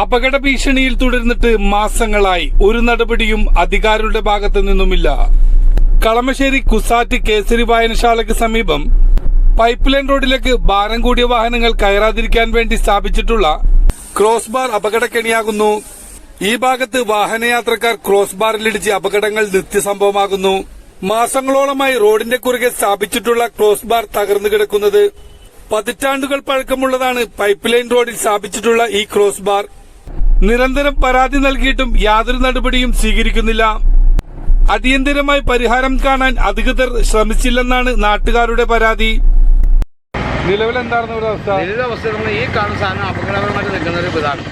അപകട ഭീഷണിയിൽ തുടർന്നിട്ട് മാസങ്ങളായി ഒരു നടപടിയും അധികാരികളുടെ ഭാഗത്തു നിന്നുമില്ല. കളമശ്ശേരി കുസാറ്റ് കേസരി വായനശാലയ്ക്ക് സമീപം പൈപ്പ് ലൈൻ റോഡിലേക്ക് ഭാരം കൂടിയ വാഹനങ്ങൾ കയറാതിരിക്കാൻ വേണ്ടി സ്ഥാപിച്ചിട്ടുള്ള ക്രോസ് ബാർ അപകടക്കെണിയാകുന്നു. ഈ ഭാഗത്ത് വാഹനയാത്രക്കാർ ക്രോസ് ബാറിലിടിച്ച് അപകടങ്ങൾ നിത്യസംഭവമാകുന്നു. മാസങ്ങളോളമായി റോഡിന്റെ കുറുകെ സ്ഥാപിച്ചിട്ടുള്ള ക്രോസ് ബാർ തകർന്നു കിടക്കുന്നത്. പതിറ്റാണ്ടുകൾ പഴക്കമുള്ളതാണ് പൈപ്പ് ലൈൻ റോഡിൽ സ്ഥാപിച്ചിട്ടുള്ള ഈ ക്രോസ് ബാർ. നിരന്തരം പരാതി നൽകിയിട്ടും യാതൊരു നടപടിയും സ്വീകരിക്കുന്നില്ല. അടിയന്തരമായി പരിഹാരം കാണാൻ അധികൃതർ ശ്രമിച്ചില്ലെന്നാണ് നാട്ടുകാരുടെ പരാതി. നിലവിൽ എന്താണ് അവസ്ഥ? ഈ കാണുന്ന സാധനം അപകടകരമായിട്ട് നിൽക്കുന്ന ഒരു ഇതാണ്.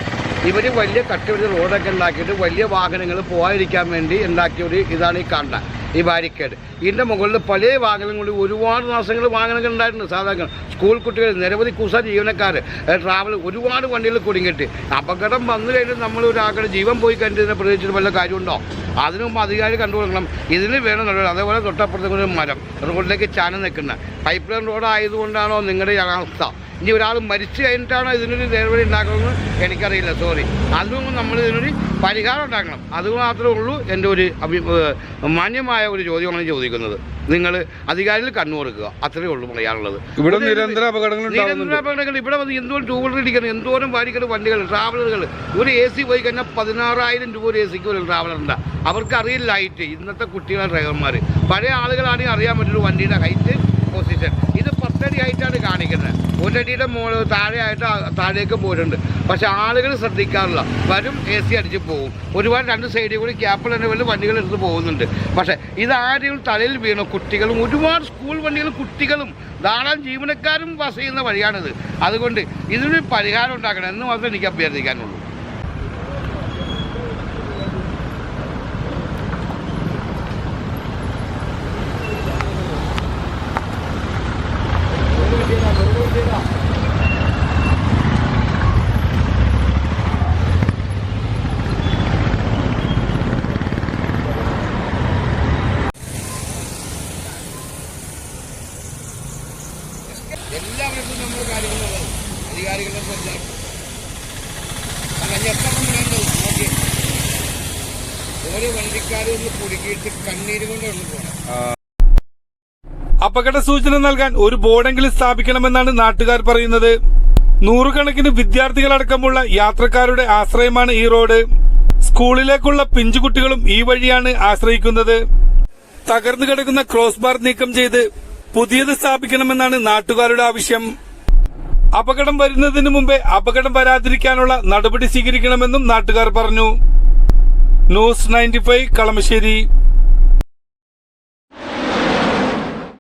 ഇവർ വലിയ കട്ടിയുള്ള റോഡൊക്കെ ഉണ്ടാക്കിയിട്ട് വലിയ വാഹനങ്ങൾ പോകാതിരിക്കാൻ വേണ്ടി ഉണ്ടാക്കിയ ഒരു ഇതാണ് ഈ കാണുന്നത്, ഈ ബാരിക്കേഡ്. ഇതിൻ്റെ മുകളിൽ പല വാഹനങ്ങളിൽ ഒരുപാട് മാസങ്ങൾ വാഹനങ്ങൾ ഉണ്ടായിട്ടുണ്ട്. സാധാരണ സ്കൂൾ കുട്ടികൾ, നിരവധി കുസ ജീവനക്കാർ, ട്രാവൽ, ഒരുപാട് വണ്ടികൾ കുടുങ്ങിയിട്ട് അപകടം വന്നു കഴിഞ്ഞിട്ട് നമ്മൾ ഒരാളുടെ ജീവൻ പോയി കഴിഞ്ഞതിനെ പ്രതീക്ഷിച്ചിട്ട് വല്ല കാര്യമുണ്ടോ? അതിനു മുമ്പ് അധികാരി കണ്ടുകൊടുക്കണം. ഇതിന് വേണം നടപടി. അതേപോലെ തൊട്ടപ്പുറത്തേക്ക് ഒരു മരം റോഡിലേക്ക് ചാനം നിൽക്കുന്ന പൈപ്പ് ലൈൻ റോഡ് ആയതുകൊണ്ടാണോ നിങ്ങളുടെ അവസ്ഥ? ഇനി ഒരാൾ മരിച്ചു കഴിഞ്ഞിട്ടാണോ ഇതിനൊരു നടപടി ഉണ്ടാക്കണമെന്ന് എനിക്കറിയില്ല. സോറി. അതുകൊണ്ട് നമ്മൾ ഇതിനൊരു പരിഹാരം ഉണ്ടാക്കണം. അതുമാത്രമേ ഉള്ളൂ എൻ്റെ ഒരു മാന്യമായ ഒരു ചോദ്യമാണ് ചോദിക്കുന്നത്. നിങ്ങൾ അധികാരികൾ കണ്ണു കൊടുക്കുക, അത്രയേ ഉള്ളൂ പറയാനുള്ളത്. ഇവിടെ നിരന്തര അപകടങ്ങൾ. ഇവിടെ വന്ന് എന്തോരം ടൂ വീലർ ഇടിക്കണം, എന്തോരം വാരിക്കൽ വണ്ടികൾ, ട്രാവലറുകൾ. ഒരു AC പോയി കഴിഞ്ഞാൽ 16,000 രൂപ ഒരു AC ഒരു ട്രാവലറുണ്ട്. അവർക്ക് അറിയില്ല ഹൈറ്റ്. ഇന്നത്തെ കുട്ടികളെ ഡ്രൈവർമാർ പഴയ ആളുകളാണെങ്കിൽ അറിയാൻ പറ്റുള്ളൂ വണ്ടിയുടെ ഹൈറ്റ്, പൊസിഷൻ. ഇത് 10 അടി ഹൈറ്റാണ് കാണിക്കുന്നത്. 1 അടിയുടെ താഴെയായിട്ട് താഴേക്ക് പോയിട്ടുണ്ട്. പക്ഷെ ആളുകൾ ശ്രദ്ധിക്കാറില്ല. വരും AC അടിച്ച് പോകും. ഒരുപാട് 2 സൈഡിൽ കൂടി ക്യാപ്പിൽ തന്നെ വലിയ വണ്ടികൾ എടുത്ത് പോകുന്നുണ്ട്. പക്ഷേ ഇതാരെയും തലയിൽ വീണു. കുട്ടികളും ഒരുപാട് സ്കൂൾ വണ്ടികളും കുട്ടികളും ധാരാളം ജീവനക്കാരും ബസ് ചെയ്യുന്ന വഴിയാണിത്. അതുകൊണ്ട് ഇതിനൊരു പരിഹാരം ഉണ്ടാക്കണം എന്ന് മാത്രമേ എനിക്ക് അഭ്യർത്ഥിക്കാനുള്ളൂ. എല്ലാവർക്കും നമ്മൾ കാര്യങ്ങളുള്ളത് അധികാരികളുടെ ശ്രദ്ധ. ഓരോ വണ്ടിക്കാരും ഒന്ന് കുടുക്കിയിട്ട് കണ്ണീര് കൊണ്ടാണ് പോകണം. അപകട സൂചന നൽകാൻ ഒരു ബോർഡെങ്കിലും സ്ഥാപിക്കണമെന്നാണ് നാട്ടുകാർ പറയുന്നത്. നൂറുകണക്കിന് വിദ്യാർത്ഥികളടക്കമുള്ള യാത്രക്കാരുടെ ആശ്രയമാണ് ഈ റോഡ്. സ്കൂളിലേക്കുള്ള പിഞ്ചുകുട്ടികളും ഈ വഴിയാണ് ആശ്രയിക്കുന്നത്. തകർന്നു കിടക്കുന്ന ക്രോസ് ബാർ നീക്കം ചെയ്ത് പുതിയത് സ്ഥാപിക്കണമെന്നാണ് നാട്ടുകാരുടെ ആവശ്യം. അപകടം വരുന്നതിന് മുമ്പേ അപകടം വരാതിരിക്കാനുള്ള നടപടി സ്വീകരിക്കണമെന്നും നാട്ടുകാർ പറഞ്ഞു. ന്യൂസ് 95 കളമശ്ശേരി.